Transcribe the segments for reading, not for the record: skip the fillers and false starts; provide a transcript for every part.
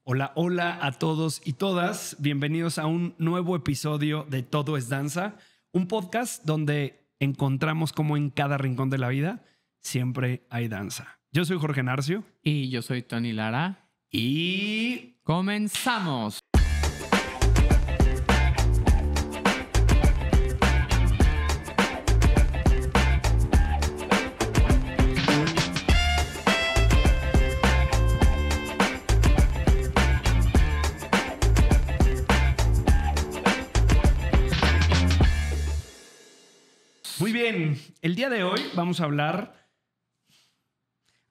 Hola, hola a todos y todas. Bienvenidos a un nuevo episodio de Todo es Danza, un podcast donde encontramos cómo en cada rincón de la vida siempre hay danza. Yo soy Jorge Narcio. Y yo soy Tony Lara. Y ¡comenzamos! muy bien, el día de hoy vamos a hablar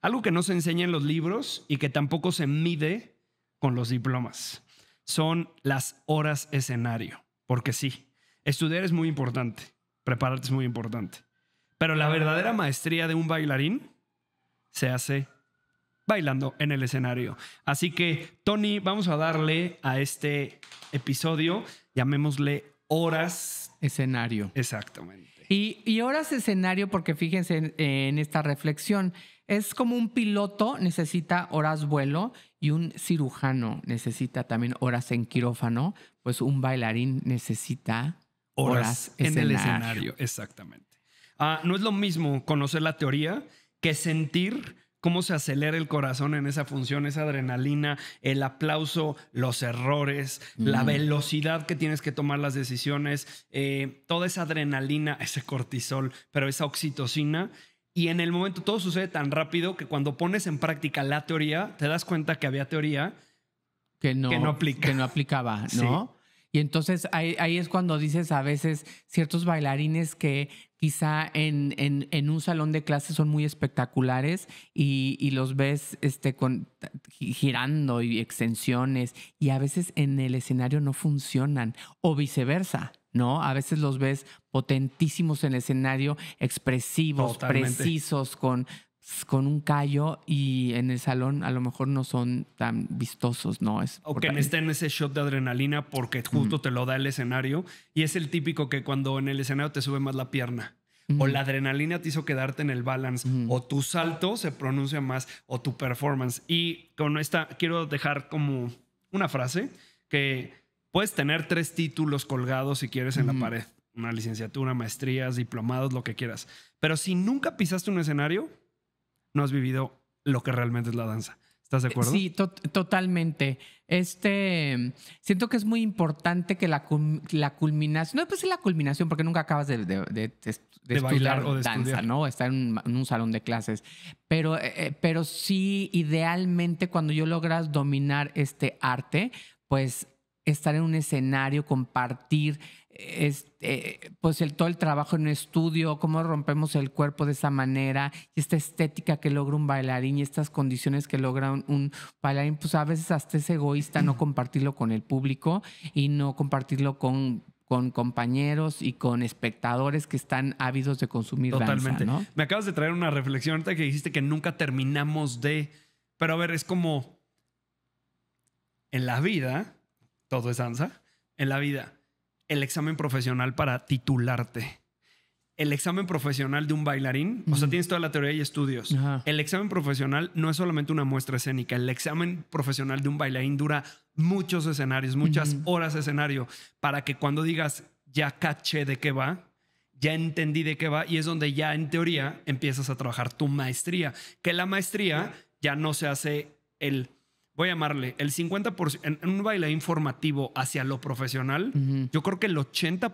algo que no se enseña en los libros y que tampoco se mide con los diplomas. Son las horas escenario. Porque sí, estudiar es muy importante, prepararte es muy importante. Pero la verdadera maestría de un bailarín se hace bailando en el escenario. Así que, Tony, vamos a darle a este episodio, llamémosle horas escenario. Exactamente. Y horas escenario, porque fíjense en esta reflexión, es como un piloto necesita horas vuelo y un cirujano necesita también horas en quirófano, pues un bailarín necesita horas en escenario. el escenario. Exactamente. No es lo mismo conocer la teoría que sentir cómo se acelera el corazón en esa función, esa adrenalina, el aplauso, los errores, la velocidad que tienes que tomar las decisiones, toda esa adrenalina, ese cortisol, pero esa oxitocina. Y en el momento todo sucede tan rápido que cuando pones en práctica la teoría, te das cuenta que había teoría que no aplicaba, ¿no? Sí. Y entonces ahí es cuando dices a veces ciertos bailarines que quizá en un salón de clases son muy espectaculares y los ves girando y extensiones y a veces en el escenario no funcionan o viceversa, ¿no? A veces los ves potentísimos en el escenario, expresivos, totalmente precisos, con un callo y en el salón a lo mejor no son tan vistosos, ¿no? O que estén en ese shot de adrenalina porque justo te lo da el escenario y es el típico que cuando en el escenario te sube más la pierna o la adrenalina te hizo quedarte en el balance o tu salto se pronuncia más o tu performance. Y con esta quiero dejar como una frase que puedes tener 3 títulos colgados si quieres en la pared, una licenciatura, maestrías, diplomados, lo que quieras. Pero si nunca pisaste un escenario, no has vivido lo que realmente es la danza. ¿Estás de acuerdo? Sí, totalmente. Siento que es muy importante que la culminación, no pues la culminación, porque nunca acabas de bailar o de danza, estudiar, ¿no? Estar en un salón de clases. Pero sí, idealmente, cuando yo logras dominar este arte, pues estar en un escenario, compartir pues todo el trabajo en un estudio, cómo rompemos el cuerpo de esa manera, y esta estética que logra un bailarín y estas condiciones que logra un bailarín, pues a veces hasta es egoísta no compartirlo con el público y no compartirlo con compañeros y con espectadores que están ávidos de consumir totalmente danza, ¿no? Me acabas de traer una reflexión ahorita que dijiste que nunca terminamos de... Pero a ver, es como... En la vida... Todo es danza. En la vida, el examen profesional para titularte. El examen profesional de un bailarín, o sea, tienes toda la teoría y estudios. El examen profesional no es solamente una muestra escénica. El examen profesional de un bailarín dura muchos escenarios, muchas horas de escenario, para que cuando digas, ya caché de qué va, ya entendí de qué va, y es donde ya en teoría empiezas a trabajar tu maestría. Que la maestría ya no se hace voy a llamarle el 50% en un bailarín formativo hacia lo profesional. Yo creo que el 80%,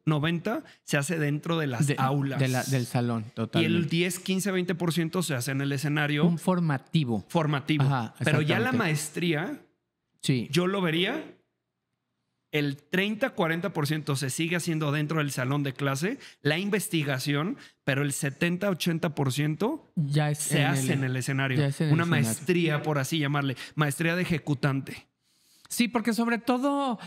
90% se hace dentro de las aulas. Del salón, totalmente. Y el 10, 15, 20% se hace en el escenario. Un formativo. Ajá, pero ya la maestría, sí, yo lo vería. El 30, 40% se sigue haciendo dentro del salón de clase, la investigación, pero el 70, 80% ya se hace en el escenario. Una maestría, por así llamarle, maestría de ejecutante. Sí, porque sobre todo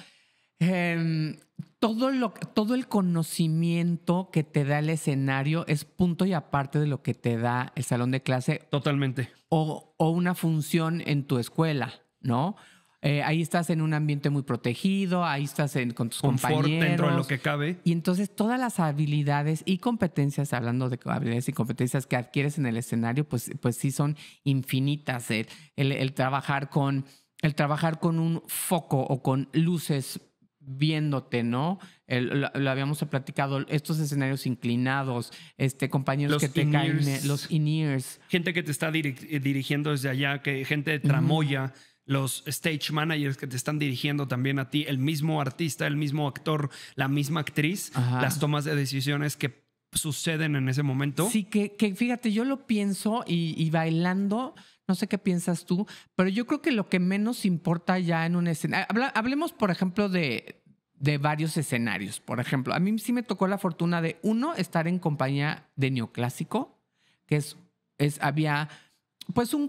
todo el conocimiento que te da el escenario es punto y aparte de lo que te da el salón de clase. Totalmente. O una función en tu escuela, ¿no? Ahí estás en un ambiente muy protegido, ahí estás con tus compañeros. Dentro de lo que cabe. Y entonces todas las habilidades y competencias, hablando de habilidades y competencias que adquieres en el escenario, pues sí son infinitas. El trabajar con el trabajar con un foco o con luces viéndote, ¿no? Lo habíamos platicado, estos escenarios inclinados, compañeros Los que te caen, in-ears. los in-ears. Gente que te está dirigiendo desde allá, gente de tramoya, los stage managers que te están dirigiendo también a ti, el mismo artista, el mismo actor, la misma actriz, Ajá. las tomas de decisiones que suceden en ese momento. Sí, que fíjate, yo lo pienso y bailando, no sé qué piensas tú, pero yo creo que lo que menos importa ya en un escenario, hablemos por ejemplo de varios escenarios. Por ejemplo, a mí sí me tocó la fortuna de, uno, estar en compañía de neoclásico, que había pues un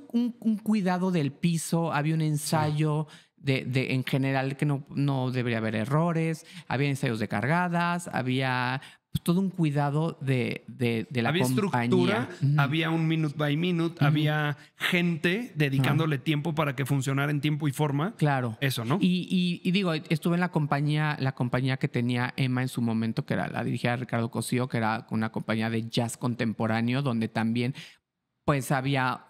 cuidado del piso, había un ensayo en general que no debería haber errores, había ensayos de cargadas, había pues, todo un cuidado de la había compañía. estructura, había un minute by minute, había gente dedicándole tiempo para que funcionara en tiempo y forma. Claro. Eso, ¿no? Y digo, estuve en la compañía que tenía Emma en su momento, que la dirigía Ricardo Cosío, que era una compañía de jazz contemporáneo, donde también pues había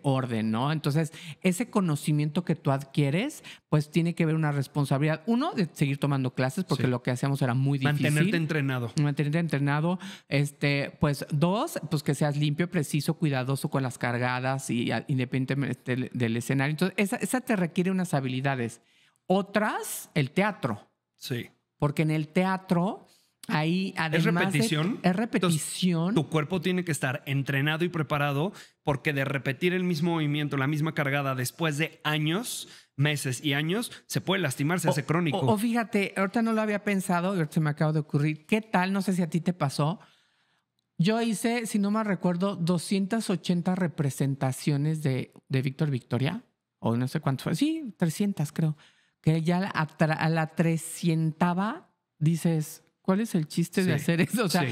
orden, ¿no? Entonces, ese conocimiento que tú adquieres, pues tiene que ver una responsabilidad. Uno, de seguir tomando clases, porque lo que hacíamos era muy difícil. Mantenerte entrenado. Mantenerte entrenado. Pues dos, pues que seas limpio, preciso, cuidadoso con las cargadas y independientemente del escenario. Entonces, esa te requiere unas habilidades. Otras, el teatro. Sí. Porque en el teatro, ahí además es repetición. Es repetición. Entonces, tu cuerpo tiene que estar entrenado y preparado porque de repetir el mismo movimiento, la misma cargada después de años, meses y años, se puede lastimar, se hace crónico. O fíjate, ahorita no lo había pensado y ahorita se me acaba de ocurrir. ¿Qué tal? No sé si a ti te pasó. Yo hice, si no me recuerdo, 280 representaciones de Víctor Victoria. O no sé cuánto fue. Sí, 300 creo. Que ya a la 300ª dices... ¿Cuál es el chiste de hacer eso? O sea,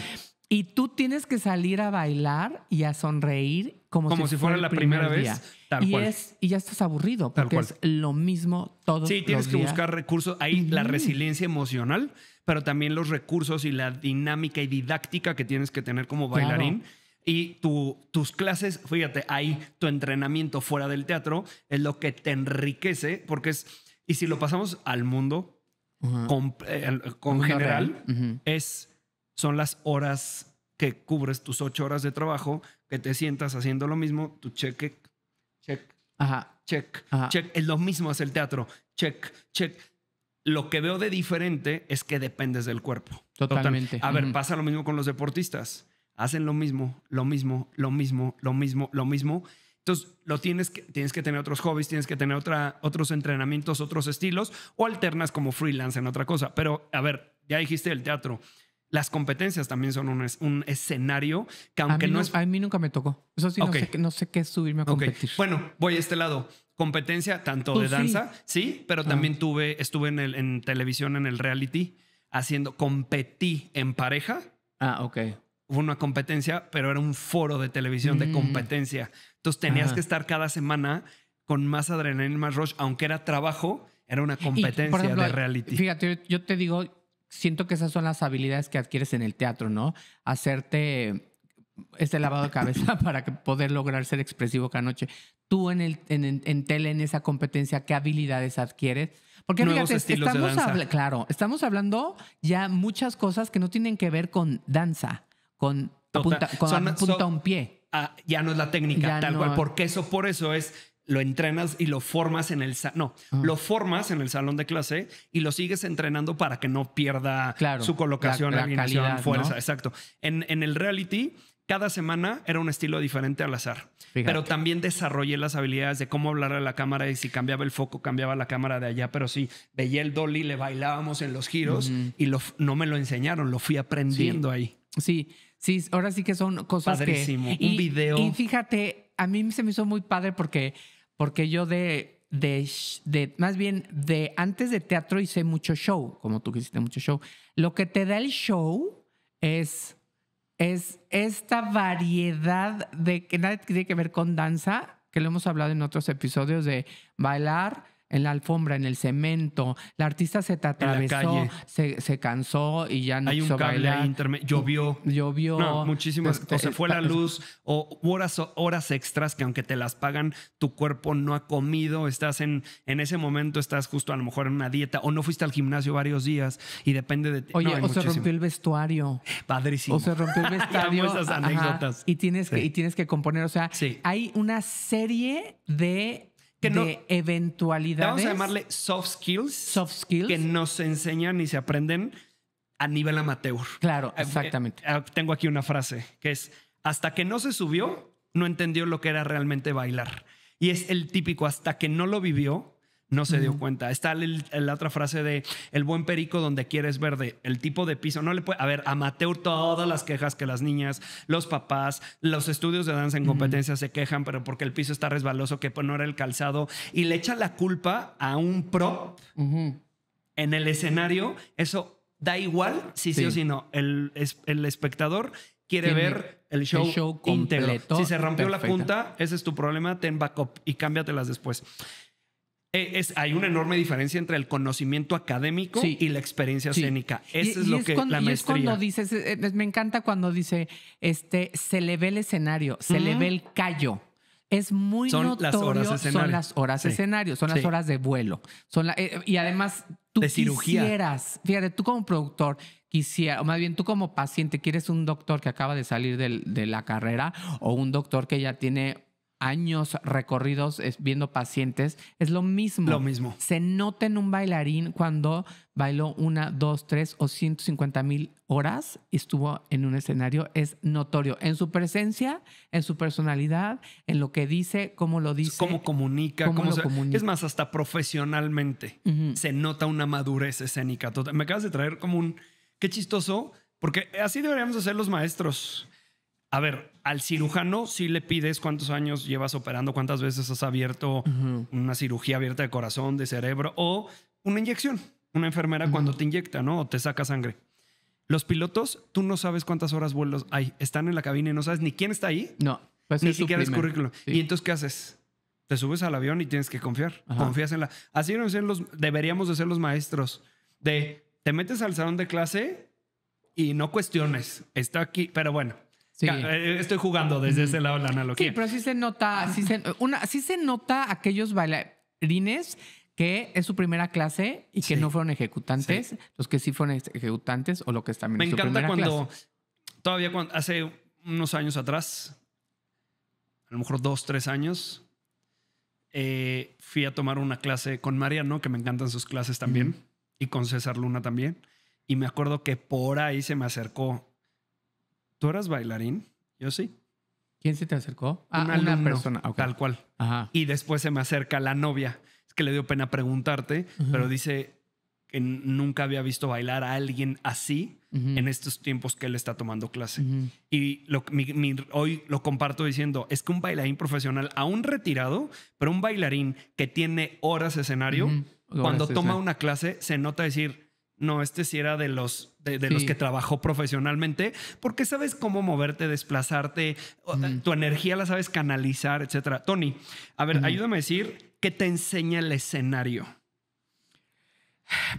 y tú tienes que salir a bailar y a sonreír como si fuera la primera día. vez. Tal cual. Y ya estás aburrido porque es lo mismo todos los días. Sí, tienes que buscar recursos. Ahí la resiliencia emocional, pero también los recursos y la dinámica y didáctica que tienes que tener como bailarín. Claro. Y tus clases, fíjate, ahí tu entrenamiento fuera del teatro es lo que te enriquece porque es... Y si lo pasamos al mundo... con general, son las horas que cubres tus 8 horas de trabajo, que te sientas haciendo lo mismo, tu check. Es lo mismo hacer el teatro. Check. Lo que veo de diferente es que dependes del cuerpo. Totalmente. A ver, pasa lo mismo con los deportistas. Hacen lo mismo. Entonces, tienes que tener otros hobbies, tienes que tener otros entrenamientos, otros estilos, o alternas como freelance en otra cosa. Pero, a ver, ya dijiste el teatro. Las competencias también son un escenario que aunque a mí nunca me tocó. Eso sí, no sé qué es subirme a competir. Bueno, voy a este lado. Competencia tanto de danza, sí, pero también estuve en televisión, en el reality, competí en pareja. Ok. Hubo una competencia, pero era un foro de televisión de competencia. Entonces tenías que estar cada semana con más adrenalina, más rush. Aunque era trabajo, era una competencia por ejemplo, de reality. Fíjate, yo te digo, siento que esas son las habilidades que adquieres en el teatro, ¿no? Hacerte este lavado de cabeza para poder lograr ser expresivo cada noche. Tú en tele, en esa competencia, ¿qué habilidades adquieres? Porque nuevos fíjate, estilos de danza. Estamos hablando ya muchas cosas que no tienen que ver con danza. Con apunta a un pie. Ya no es la técnica, tal cual. Porque por eso lo entrenas y lo formas en el lo formas en el salón de clase y lo sigues entrenando para que no pierda su colocación, la alineación, calidad, fuerza. ¿no? Exacto. En el reality, cada semana era un estilo diferente al azar. Fíjate. Pero también desarrollé las habilidades de cómo hablar a la cámara y si cambiaba el foco, cambiaba la cámara de allá. Pero sí, veía el dolly, le bailábamos en los giros y no me lo enseñaron, lo fui aprendiendo ahí. Sí, ahora sí que son cosas padrísimo. Un video. Y fíjate, a mí se me hizo muy padre porque yo más bien de antes de teatro hice mucho show, como tú que hiciste mucho show. Lo que te da el show es esta variedad de que nada tiene que ver con danza, que lo hemos hablado en otros episodios, de bailar, en la alfombra, en el cemento. La artista se te atravesó, se cansó y ya no hay un quiso cable bailar. ahí llovió. No, muchísimas. O se fue la luz, o horas extras que aunque te las pagan, tu cuerpo no ha comido. Estás en ese momento, estás justo a lo mejor en una dieta, o no fuiste al gimnasio varios días y depende de ti. Oye, no, se rompió el vestuario. Padrísimo. O se rompió el vestuario. Esas anécdotas. Y tienes que componer. O sea, hay una serie de eventualidades. Vamos a llamarle soft skills. Que nos enseñan y se aprenden a nivel amateur. Claro, exactamente. Tengo aquí una frase que es: hasta que no se subió, no entendió lo que era realmente bailar. Y es el típico: hasta que no lo vivió, no se dio cuenta. Está la otra frase de el buen perico donde quieres verde. El tipo de piso. No le puede... A ver, amateur, todas las quejas que las niñas, los papás, los estudios de danza en competencia se quejan, pero porque el piso está resbaloso, que no era el calzado. Y le echan la culpa a un pro en el escenario. Eso da igual si sí o si no. El espectador quiere ver el show completo. Si se rompió la punta, ese es tu problema. Ten backup y cámbiatelas después. Hay una enorme diferencia entre el conocimiento académico y la experiencia escénica. Eso es lo que la maestría. Es cuando dices, me encanta cuando dice, se le ve el escenario, se le ve el callo. Es muy notorio. Son las horas escenario, son las horas de vuelo. Y además, tú quisieras, fíjate, tú como productor o más bien tú como paciente, quieres un doctor que acaba de salir de la carrera o un doctor que ya tiene años recorridos viendo pacientes, es lo mismo. Lo mismo. Se nota en un bailarín cuando bailó 1, 2, 3 o 150,000 horas y estuvo en un escenario. Es notorio en su presencia, en su personalidad, en lo que dice, cómo lo dice. Cómo comunica. comunica. Es más, hasta profesionalmente se nota una madurez escénica. Me acabas de traer como qué chistoso, porque así deberíamos hacer los maestros. A ver, al cirujano sí le pides cuántos años llevas operando, cuántas veces has abierto una cirugía abierta de corazón, de cerebro o una inyección. Una enfermera cuando te inyecta, ¿no? O te saca sangre. Los pilotos, tú no sabes cuántas horas vuelos hay. Están en la cabina y no sabes ni quién está ahí. No. Pues ni siquiera es currículum. Sí. Y entonces, ¿qué haces? Te subes al avión y tienes que confiar. Confías en la... Así deberíamos de ser los maestros. Te metes al salón de clase y no cuestiones. Está aquí, pero bueno. Sí. Estoy jugando desde ese lado la analogía. Sí, pero sí se nota, sí se nota aquellos bailarines que es su primera clase y que no fueron ejecutantes, los que sí fueron ejecutantes o lo que es también su primera clase. Me encanta todavía hace unos años atrás, a lo mejor 2, 3 años, fui a tomar una clase con Mariano, que me encantan sus clases también, y con César Luna también. Y me acuerdo que por ahí se me acercó. ¿Tú eras bailarín? Yo sí. ¿Quién se te acercó? Una persona. Okay. Tal cual. Y después se me acerca la novia. Es que le dio pena preguntarte, pero dice que nunca había visto bailar a alguien así en estos tiempos que él está tomando clase. Y hoy lo comparto diciendo, es que un bailarín profesional, aún retirado, pero un bailarín que tiene horas de escenario, cuando toma una clase se nota decir... No, sí era de los que trabajó profesionalmente, porque sabes cómo moverte, desplazarte, tu energía la sabes canalizar, etcétera. Tony, a ver, ayúdame a decir, ¿qué te enseña el escenario?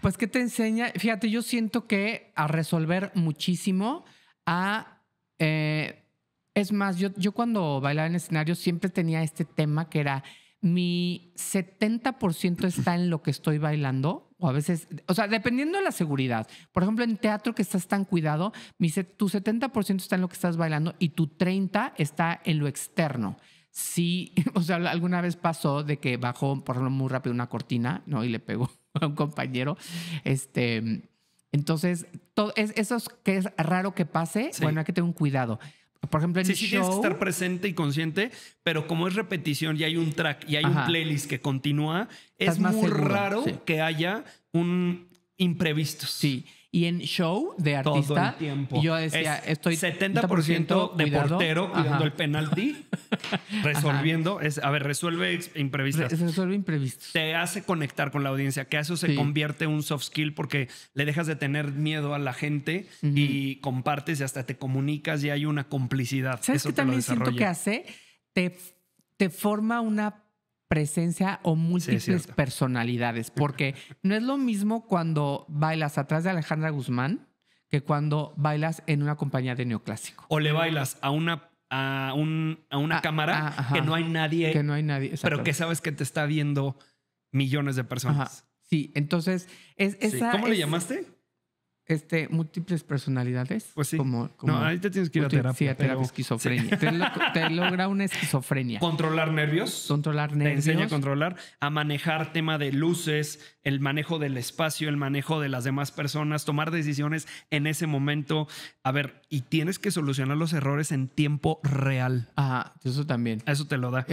Pues, ¿qué te enseña? Fíjate, yo siento que a resolver muchísimo, es más, yo cuando bailaba en escenario siempre tenía este tema que era mi 70% está en lo que estoy bailando, o a veces, o sea, dependiendo de la seguridad. Por ejemplo, en teatro que estás tan cuidado, tu 70% está en lo que estás bailando y tu 30% está en lo externo. Sí, o sea, alguna vez pasó de que bajó, por ejemplo, muy rápido una cortina, ¿no? Y le pegó a un compañero. Entonces, eso es que es raro que pase. Bueno, hay que tener un cuidado. Por ejemplo, en el show... tienes que estar presente y consciente, pero como es repetición y hay un track y hay un playlist que continúa, es muy raro que haya un imprevistos. Sí. Y en show de artista, todo el tiempo. Yo decía, estoy 70% de portero cuidando el penalti, resolviendo. Resuelve imprevistos. Resuelve imprevistos. Te hace conectar con la audiencia, que eso se convierte en un soft skill porque le dejas de tener miedo a la gente y compartes y hasta te comunicas y hay una complicidad. ¿Sabes qué también siento que hace? Te forma una presencia o Sí, es múltiples cierto. personalidades, porque no es lo mismo cuando bailas atrás de Alejandra Guzmán que cuando bailas en una compañía de neoclásico. O le bailas a una cámara Ajá. que no hay nadie, Que no hay nadie. pero Exacto. que sabes que te está viendo millones de Ajá. personas. Sí, entonces Sí. ¿Cómo le es, llamaste? múltiples personalidades. Pues sí. Como No, ahí te tienes que ir a Sí, terapia. a terapia, pero- esquizofrenia. Te logra una esquizofrenia. Controlar nervios. Controlar Te nervios. enseña a controlar, a manejar tema de luces, el manejo del espacio, el manejo de las demás personas, tomar decisiones en ese momento. A ver, y tienes que solucionar los errores en tiempo real. Ajá, eso también. Eso te lo da.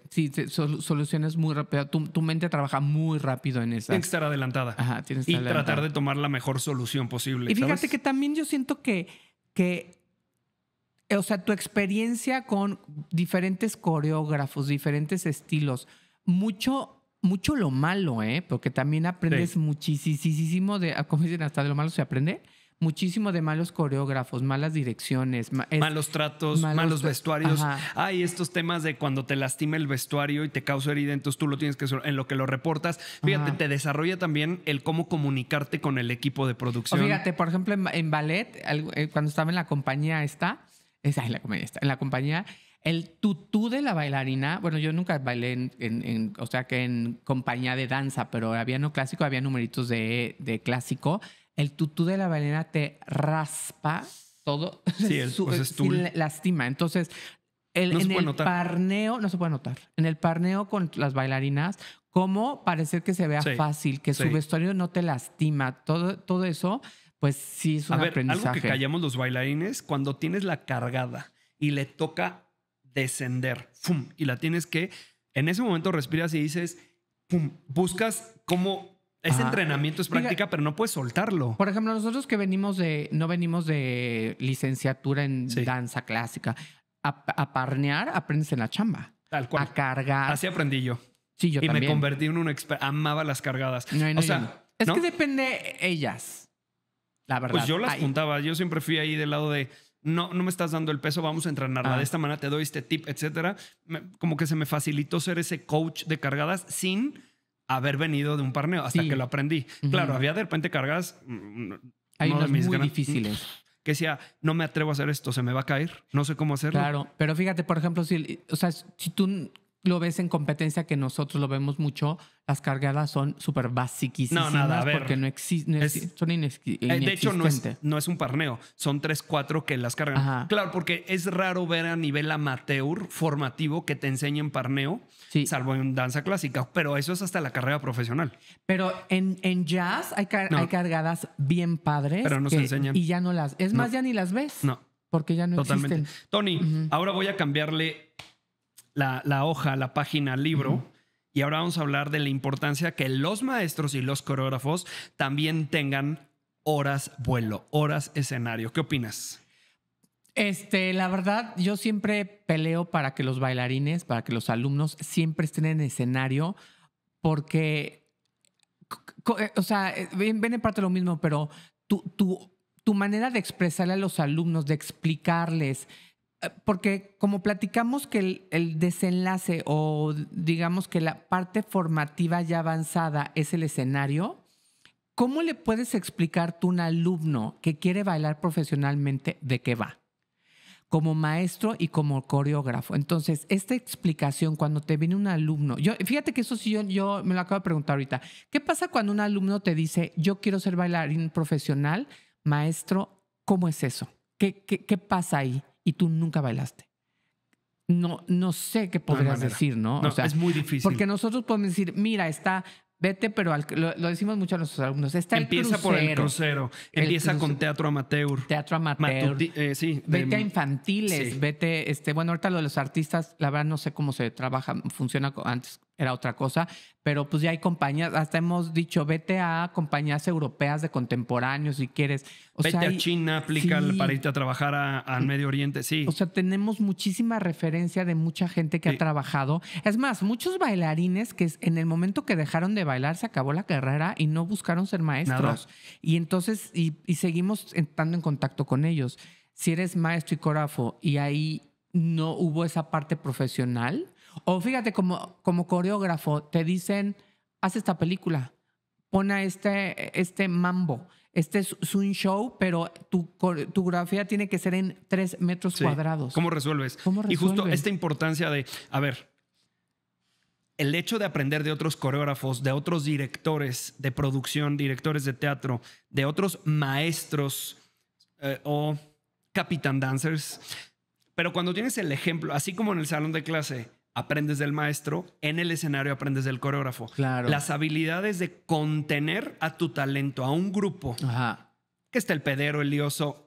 Sí, soluciones muy rápido. Tu mente trabaja muy rápido en Tienes esas. que estar adelantada. Ajá, tienes que Y estar tratar adelantada. de tomar la mejor solución posible. Y fíjate ¿sabes? que también yo siento o sea, tu experiencia con diferentes coreógrafos, diferentes estilos, mucho lo malo, porque también aprendes Sí. muchísimo como dicen, hasta de lo malo se aprende, muchísimo de malos coreógrafos, malas direcciones. Malos tratos, malos vestuarios. Ajá. Hay estos temas de cuando te lastima el vestuario y te causa herida, entonces tú lo tienes que en lo que lo reportas. Fíjate, Ajá. te desarrolla también el cómo comunicarte con el equipo de O producción. fíjate, por ejemplo, en ballet, cuando estaba en la compañía en la compañía, el tutú de la bailarina, bueno, yo nunca bailé o sea, que en compañía de danza, pero había no clásico, había numeritos de clásico. El tutú de la bailarina te raspa todo. Sí, pues es tul. Lastima. Entonces, No se en puede el notar. parneo, no se puede notar. En el parneo con las bailarinas, cómo parecer que se vea Sí, fácil, que sí. su vestuario no te lastima. Todo eso, pues sí es un A ver, aprendizaje. algo que callamos los bailarines, cuando tienes la cargada y le toca descender, ¡fum! Y la tienes que, en ese momento respiras y dices, ¡pum! Buscas cómo, ese Ajá. entrenamiento es práctica, pero no puedes soltarlo. Por ejemplo, nosotros que no venimos de licenciatura en Sí. danza clásica, a parnear aprendes en la chamba. Tal cual. A cargar. Así aprendí yo. Sí, yo Y también. me convertí en un experto. Amaba las cargadas. No, o yo sea, no. Es ¿no? que depende ellas. La verdad. Pues yo las Ay, juntaba. Yo siempre fui ahí del lado de no me estás dando el peso, vamos a entrenarla. Ah. De esta manera te doy este tip, etcétera. Como que se me facilitó ser ese coach de cargadas sin haber venido de un parneo hasta Sí. que lo aprendí. Ujú. Claro, había de repente cargadas. hay uno de unas mis muy gran- difíciles. Que decía, no me atrevo a hacer esto, se me va a caer, no sé cómo hacerlo. Claro, pero fíjate, por ejemplo, si tú lo ves en competencia, que nosotros lo vemos mucho, las cargadas son súper basiquísimas. No, nada, a ver. Porque no existen, Es- son De hecho, inexistentes. no es un parneo, son 3, 4 que las cargan. Ajá. Claro, porque es raro ver a nivel amateur formativo que te enseñen parneo, Sí. salvo en danza clásica, pero eso es hasta la carrera profesional. Pero en jazz hay No. cargadas bien padres. Pero no se enseñan. Y ya no las... Es más, ya ni las ves. No, Porque ya no totalmente. existen. Tony, Ujú. ahora voy a cambiarle la hoja, la página al libro. Ujú. Y ahora vamos a hablar de la importancia que los maestros y los coreógrafos también tengan horas vuelo, horas escenario. ¿Qué opinas? La verdad, yo siempre peleo para que los bailarines, para que los alumnos siempre estén en escenario, porque, o sea, ven en parte lo mismo, pero tu manera de expresarle a los alumnos, de explicarles, porque como platicamos que el desenlace o digamos que la parte formativa ya avanzada es el escenario, ¿cómo le puedes explicar tú a un alumno que quiere bailar profesionalmente de qué va? Como maestro y como coreógrafo. Entonces, esta explicación, cuando te viene un alumno, fíjate que eso sí yo me lo acabo de preguntar ahorita. ¿Qué pasa cuando un alumno te dice, yo quiero ser bailarín profesional, maestro? ¿Cómo es eso? ¿Qué pasa ahí? Y tú nunca bailaste. No sé qué podrías manera. decir, ¿no? No, O sea, es muy difícil. porque nosotros podemos decir, mira, vete, pero lo decimos mucho a nuestros alumnos. Está Empieza el por el crucero. crucero. Empieza con teatro amateur. Teatro amateur. Sí. Vete a infantiles, sí. vete, bueno, ahorita lo de los artistas, la verdad no sé cómo se trabaja, funciona, antes era otra cosa, pero pues ya hay compañías, hasta hemos dicho, vete a compañías europeas de contemporáneos si quieres. Vete a China, aplica sí. para irte a trabajar al Medio Oriente, sí. O sea, tenemos muchísima referencia de mucha gente que Sí. ha trabajado. Es más, muchos bailarines que en el momento que dejaron de bailar se acabó la carrera y no buscaron ser maestros. Nada. Y entonces, y seguimos estando en contacto con ellos. Si eres maestro y coreógrafo y ahí no hubo esa parte profesional, O fíjate, como coreógrafo, te dicen, haz esta película, pon a este mambo. Este es un show, pero tu coreografía tiene que ser en 3 metros cuadrados. ¿Cómo resuelves? Y justo esta importancia de, a ver, el hecho de aprender de otros coreógrafos, de otros directores de producción, directores de teatro, de otros maestros o capitán dancers. Pero cuando tienes el ejemplo, así como en el salón de clase aprendes del maestro, en el escenario aprendes del coreógrafo. Claro. Las habilidades de contener a tu talento, a un grupo. Ajá. Que está el pedero, el lioso,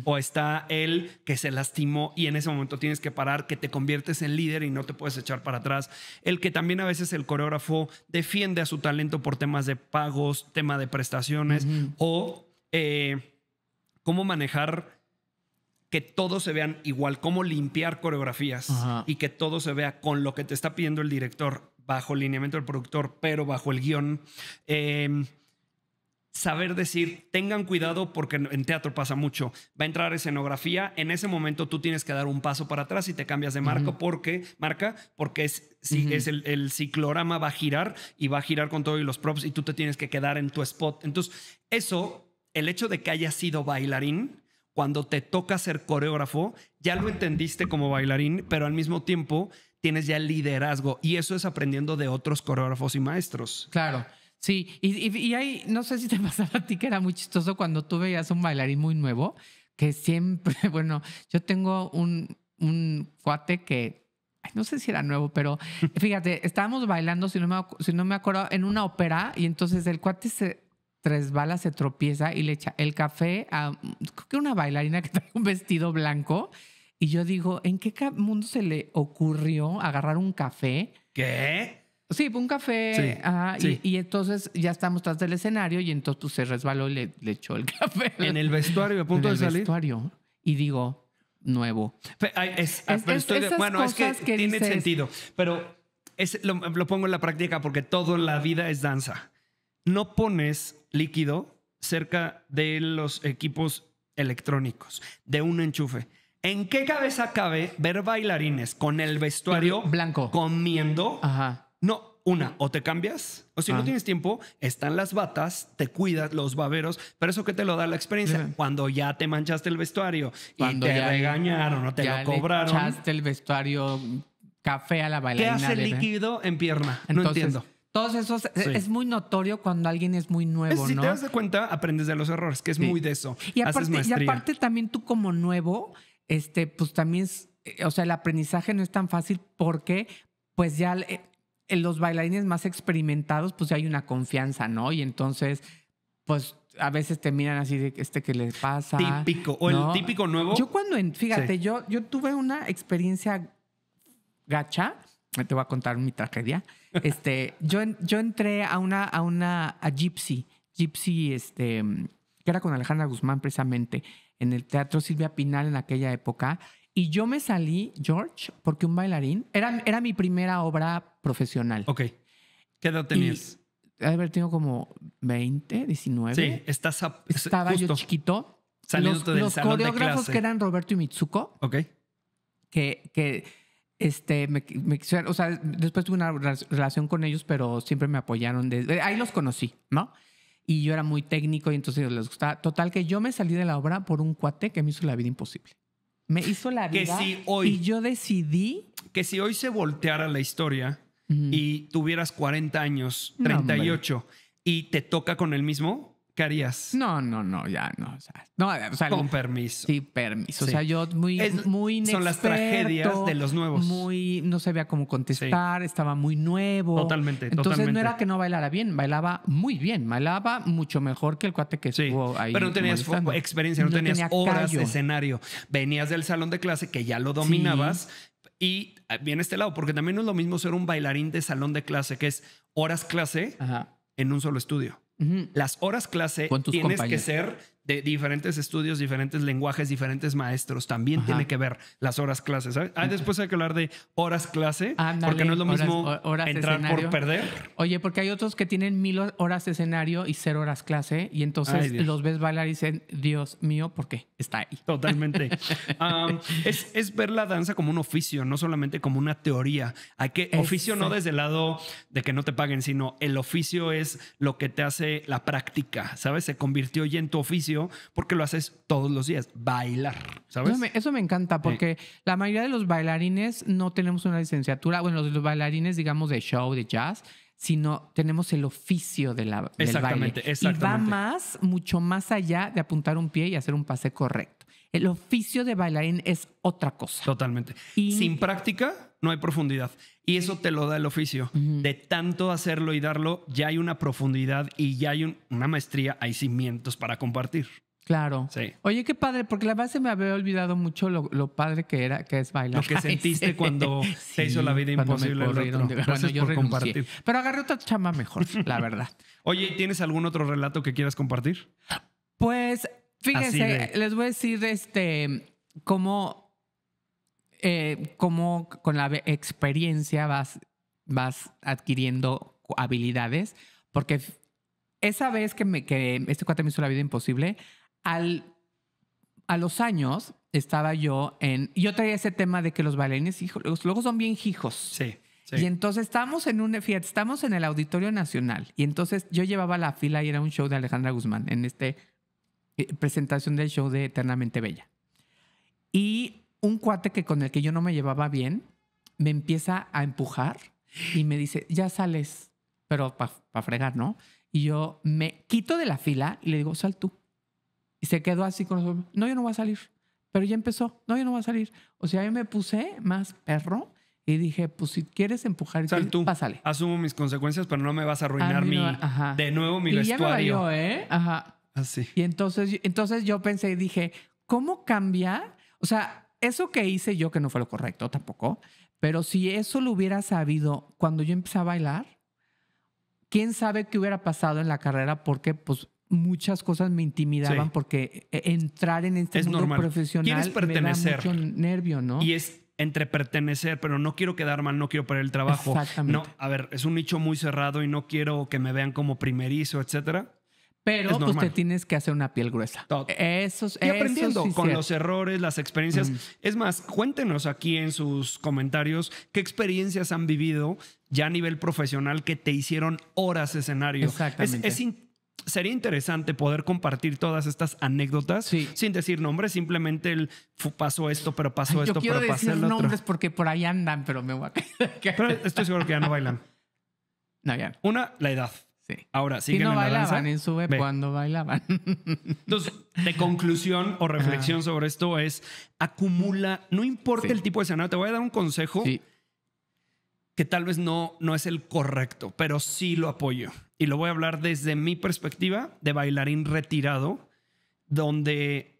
o está él que se lastimó y en ese momento tienes que parar, que te conviertes en líder y no te puedes echar para atrás. El que también a veces el coreógrafo defiende a su talento por temas de pagos, tema de prestaciones o cómo manejar que todos se vean igual, cómo limpiar coreografías y que todo se vea con lo que te está pidiendo el director, bajo el lineamiento del productor, pero bajo el guión. Saber decir, tengan cuidado porque en teatro pasa mucho. Va a entrar escenografía, en ese momento tú tienes que dar un paso para atrás y te cambias de marca porque el ciclorama va a girar y va a girar con todo y los props y tú te tienes que quedar en tu spot. Entonces, eso, el hecho de que hayas sido bailarín, cuando te toca ser coreógrafo, ya lo entendiste como bailarín, pero al mismo tiempo tienes ya el liderazgo y eso es aprendiendo de otros coreógrafos y maestros. Claro. Sí, y hay, no sé si te pasaba a ti que era muy chistoso cuando tú veías un bailarín muy nuevo, que siempre, bueno, yo tengo un cuate que, no sé si era nuevo, pero fíjate, estábamos bailando, si no me acuerdo, en una ópera y entonces el cuate se resbala, se tropieza y le echa el café a, creo que una bailarina que trae un vestido blanco y yo digo, ¿en qué mundo se le ocurrió agarrar un café? ¿Qué? Sí, un café. Sí. Y entonces ya estamos tras del escenario y entonces pues, se resbaló y le echó el café. En el vestuario, a punto de salir. En el vestuario. Y digo, nuevo. Bueno, es que tiene dices, sentido, pero lo pongo en la práctica porque toda la vida es danza. No pones líquido cerca de los equipos electrónicos, de un enchufe. ¿En qué cabeza cabe ver bailarines con el vestuario blanco comiendo? Ajá. No, o te cambias, o si no tienes tiempo, están las batas, te cuidas, los baberos, pero eso que te lo da la experiencia. Cuando ya te manchaste el vestuario cuando y te regañaron o te lo cobraron. Le echaste el vestuario café a la bailarina. ¿Qué hace el líquido en pierna? Entonces, no entiendo. Todos esos es muy notorio cuando alguien es muy nuevo, si ¿no? te das cuenta, aprendes de los errores, que es muy de eso. Y aparte también tú como nuevo, pues también, o sea, el aprendizaje no es tan fácil porque pues ya los bailarines más experimentados, pues ya hay una confianza, ¿no? Y entonces, pues a veces te miran así de ¿qué les pasa? Típico. O ¿no? El típico nuevo. Yo fíjate, yo tuve una experiencia gacha. Te voy a contar mi tragedia. Yo entré a Gypsy, que era con Alejandra Guzmán precisamente, en el Teatro Silvia Pinal en aquella época. Y yo me salí, George, porque un bailarín... Era mi primera obra profesional. Ok. ¿Qué edad tenías? De haber tenido como 20, 19. Sí, estaba yo chiquito. Saliendo del los salón de coreógrafos clase. que eran Roberto y Mitsuko. Ok. Que me quisieron... O sea, después tuve una relación con ellos, pero siempre me apoyaron. Ahí los conocí, ¿no? Y yo era muy técnico y entonces les gustaba. Total, que yo me salí de la obra por un cuate que me hizo la vida imposible. Me hizo la vida y yo decidí... Que si hoy se volteara la historia y tuvieras 40 años, 38, y te toca con el mismo, ¿qué harías? No, ya no. O sea, con permiso. Sí, permiso. Sí. O sea, yo muy inexperto. Son las tragedias de los nuevos. No sabía cómo contestar, estaba muy nuevo. Totalmente. Entonces no era que no bailara bien, bailaba muy bien. Bailaba mucho mejor que el cuate que estuvo ahí. Pero no tenías experiencia, no tenías horas de escenario. Venías del salón de clase que ya lo dominabas. Y viene este lado, porque también no es lo mismo ser un bailarín de salón de clase, que es horas clase en un solo estudio. Las horas clase tienes que ser de diferentes estudios, diferentes lenguajes, diferentes maestros. También tiene que ver las horas clase, ¿sabes? Después hay que hablar de horas clase, Ándale, porque no es lo mismo horas entrar escenario por perder. Oye, porque hay otros que tienen 1000 horas de escenario y 0 horas clase, y entonces los ves bailar y dicen, Dios mío, ¿por qué está ahí? Totalmente. Es ver la danza como un oficio, no solamente como una teoría. Oficio no desde el lado de que no te paguen, sino el oficio es lo que te hace la práctica, ¿sabes? Se convirtió ya en tu oficio porque lo haces todos los días, bailar, ¿sabes? Eso me encanta, porque la mayoría de los bailarines no tenemos una licenciatura, bueno, los bailarines, digamos, de show, de jazz, sino tenemos el oficio del baile. Exactamente. Y va mucho más allá de apuntar un pie y hacer un pase correcto. El oficio de bailarín es otra cosa. Totalmente. Sin práctica no hay profundidad. Y eso te lo da el oficio. De tanto hacerlo y darlo, ya hay una profundidad y ya hay una maestría, hay cimientos para compartir. Claro. Sí. Oye, qué padre, porque la base me había olvidado mucho lo padre que es bailar. Lo que sentiste cuando te hizo la vida imposible. Bueno, yo por compartir. Pero agarré otra chamba mejor, la verdad. Oye, ¿tienes algún otro relato que quieras compartir? Pues, fíjense, les voy a decir cómo con la experiencia vas adquiriendo habilidades, porque esa vez que este cuate me hizo la vida imposible, a los años estaba yo traía ese tema de que los bailarines luego son bien hijos. Sí. Y entonces estamos en el Auditorio Nacional, y entonces yo llevaba la fila y era un show de Alejandra Guzmán en presentación del show de Eternamente Bella. Y un cuate con el que yo no me llevaba bien me empieza a empujar y me dice, ya sales, pero para fregar, ¿no? Y yo me quito de la fila y le digo, sal tú. Y se quedó así con los ojos. No, yo no voy a salir. Pero ya empezó. No, yo no voy a salir. O sea, yo me puse más perro y dije, pues si quieres empujar, sal tú. Pásale. Asumo mis consecuencias, pero no me vas a arruinar de nuevo mi y vestuario. Ya me valió, Ajá. Así. Y entonces yo pensé y dije, ¿cómo cambia? O sea, eso que hice yo, que no fue lo correcto tampoco, pero si eso lo hubiera sabido cuando yo empecé a bailar, quién sabe qué hubiera pasado en la carrera, porque pues muchas cosas me intimidaban, porque entrar en este mundo profesional quieres pertenecer, me da mucho nervio, ¿no? Y es entre pertenecer, pero no quiero quedar mal, no quiero perder el trabajo. Exactamente. No, a ver, es un nicho muy cerrado y no quiero que me vean como primerizo, etcétera. Pero pues te tienes que hacer una piel gruesa. Y aprendiendo con los errores, las experiencias. Es más, cuéntenos aquí en sus comentarios qué experiencias han vivido ya a nivel profesional que te hicieron horas de escenario. Exactamente. Sería interesante poder compartir todas estas anécdotas sin decir nombres, simplemente pasó esto, pero pasó esto, pero pasó el otro. Yo quiero decir nombres porque por ahí andan, pero me voy a caer. Pero estoy seguro que ya no bailan. No, ya no. Una, la edad. Sí. Ahora, siguen no en la bailaban danza. en su época cuando bailaban. Entonces, de conclusión o reflexión sobre esto es acumula, no importa el tipo de escenario, te voy a dar un consejo que tal vez no es el correcto, pero sí lo apoyo. Y lo voy a hablar desde mi perspectiva de bailarín retirado, donde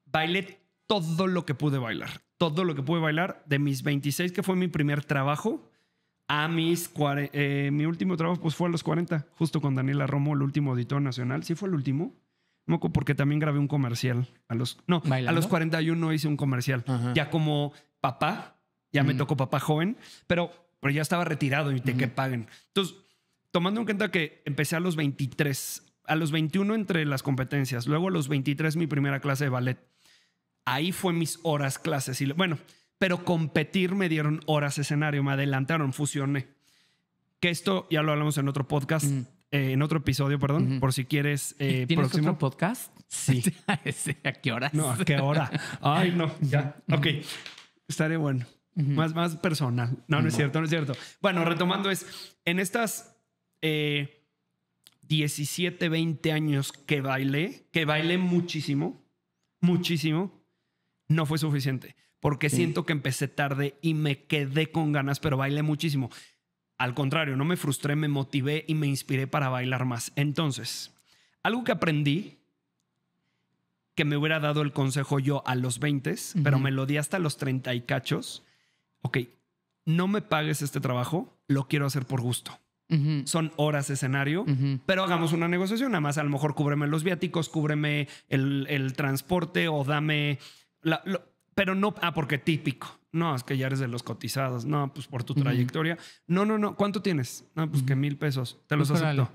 bailé todo lo que pude bailar. Todo lo que pude bailar de mis 26, que fue mi primer trabajo, a mi último trabajo pues fue a los 40, justo con Daniela Romo, el último Auditorio Nacional. ¿Sí fue el último? No, porque también grabé un comercial. A los 41 hice un comercial. Ya como papá, ya me tocó papá joven, pero ya estaba retirado y de que paguen. Entonces, tomando en cuenta que empecé a los 23, a los 21 entre las competencias, luego a los 23 mi primera clase de ballet. Ahí fue mis horas clases. Pero competir me dieron horas escenario, me adelantaron, fusioné. Que esto ya lo hablamos en otro podcast, en otro episodio, perdón, por si quieres. ¿Tienes otro podcast? Sí. ¿A qué hora? No, ¿a qué hora? Ay, no, ya. Ok, estaré bueno. Más personal. No es cierto, no es cierto. Bueno, retomando en estas 17, 20 años que bailé muchísimo, no fue suficiente. Porque siento que empecé tarde y me quedé con ganas, pero bailé muchísimo. Al contrario, no me frustré, me motivé y me inspiré para bailar más. Entonces, algo que aprendí, que me hubiera dado el consejo yo a los 20, pero me lo di hasta los 30 y cachos. Ok, no me pagues este trabajo, lo quiero hacer por gusto. son horas de escenario, pero hagamos una negociación. Nada más a lo mejor cúbreme los viáticos, cúbreme el transporte o dame... pero no... porque típico. No, es que ya eres de los cotizados. No, pues por tu trayectoria. No. ¿Cuánto tienes? No, pues que $1,000. Te los acepto.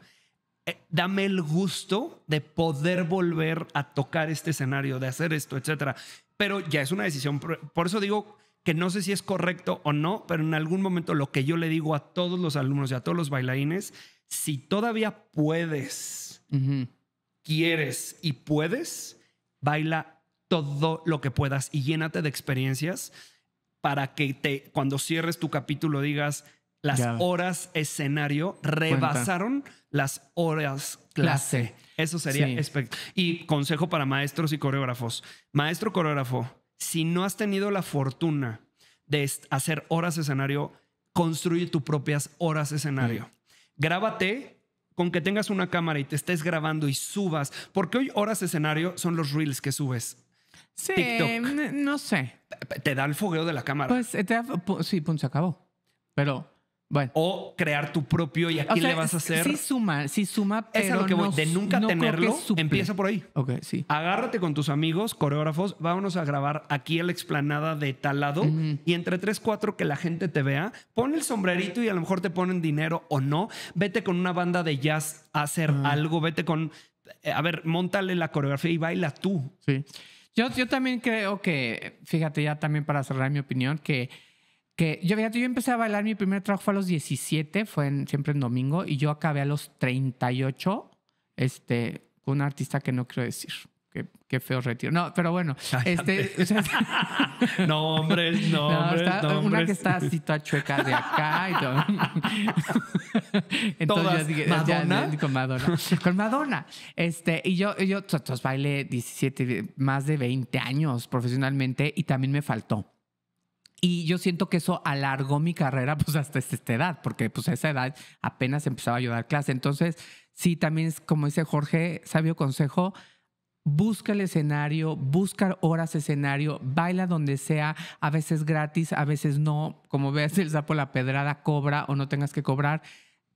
Dame el gusto de poder volver a tocar este escenario, de hacer esto, etcétera. Pero ya es una decisión. Por eso digo que no sé si es correcto o no, pero en algún momento lo que yo le digo a todos los alumnos y a todos los bailarines, si todavía puedes, quieres y puedes, baila todo lo que puedas y llénate de experiencias para que cuando cierres tu capítulo digas las horas escenario rebasaron las horas clase. Eso sería Y consejo para maestros y coreógrafos. Maestro coreógrafo, si no has tenido la fortuna de hacer horas escenario, construye tus propias horas escenario. Grábate con que tengas una cámara y te estés grabando y subas. Porque hoy horas escenario son los reels que subes. Sí, TikTok. No sé. Te da el fogueo de la cámara. Pues sí, punto, se acabó. Pero... bueno. O crear tu propio y aquí le vas a hacer. Sí suma, pero es a lo que voy. De nunca tenerlo, empieza por ahí. Ok, sí. Agárrate con tus amigos, coreógrafos, vámonos a grabar aquí a la explanada de tal lado y entre 3, 4 que la gente te vea, pon el sombrerito y a lo mejor te ponen dinero o no. Vete con una banda de jazz a hacer algo, vete con... a ver, móntale la coreografía y baila tú. Sí. Yo también creo que, fíjate, ya también para cerrar mi opinión, que yo empecé a bailar, mi primer trabajo fue a los 17, siempre en domingo, y yo acabé a los 38, con un artista que no quiero decir. Qué feo retiro. No, pero bueno. No, hombre. Una que está así toda chueca de acá y todo. Entonces ¿Madonna? Con Madonna. Y yo bailé 17, más de 20 años profesionalmente y también me faltó. Y yo siento que eso alargó mi carrera pues hasta esta edad, porque pues a esa edad apenas empezaba yo a dar clase. Entonces, sí, también es como dice Jorge, sabio consejo, busca el escenario, busca horas de escenario, baila donde sea, a veces gratis, a veces no. Como ves, el sapo la pedrada cobra o no tengas que cobrar,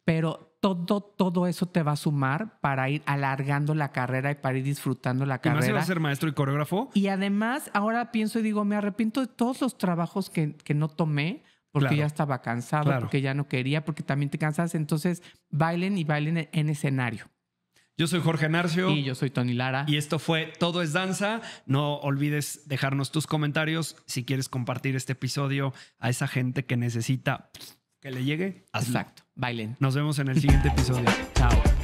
pero todo eso te va a sumar para ir alargando la carrera y para ir disfrutando la carrera. ¿Y más si vas a ser maestro y coreógrafo? Y además, ahora pienso y digo, me arrepiento de todos los trabajos que no tomé porque ya estaba cansado, porque ya no quería, porque también te cansas. Entonces, bailen en escenario. Yo soy Jorge Narcio. Y yo soy Tony Lara. Y esto fue Todo es Danza. No olvides dejarnos tus comentarios. Si quieres compartir este episodio a esa gente que necesita que le llegue, hazlo. Exacto. Bailen. Nos vemos en el siguiente episodio. Chao.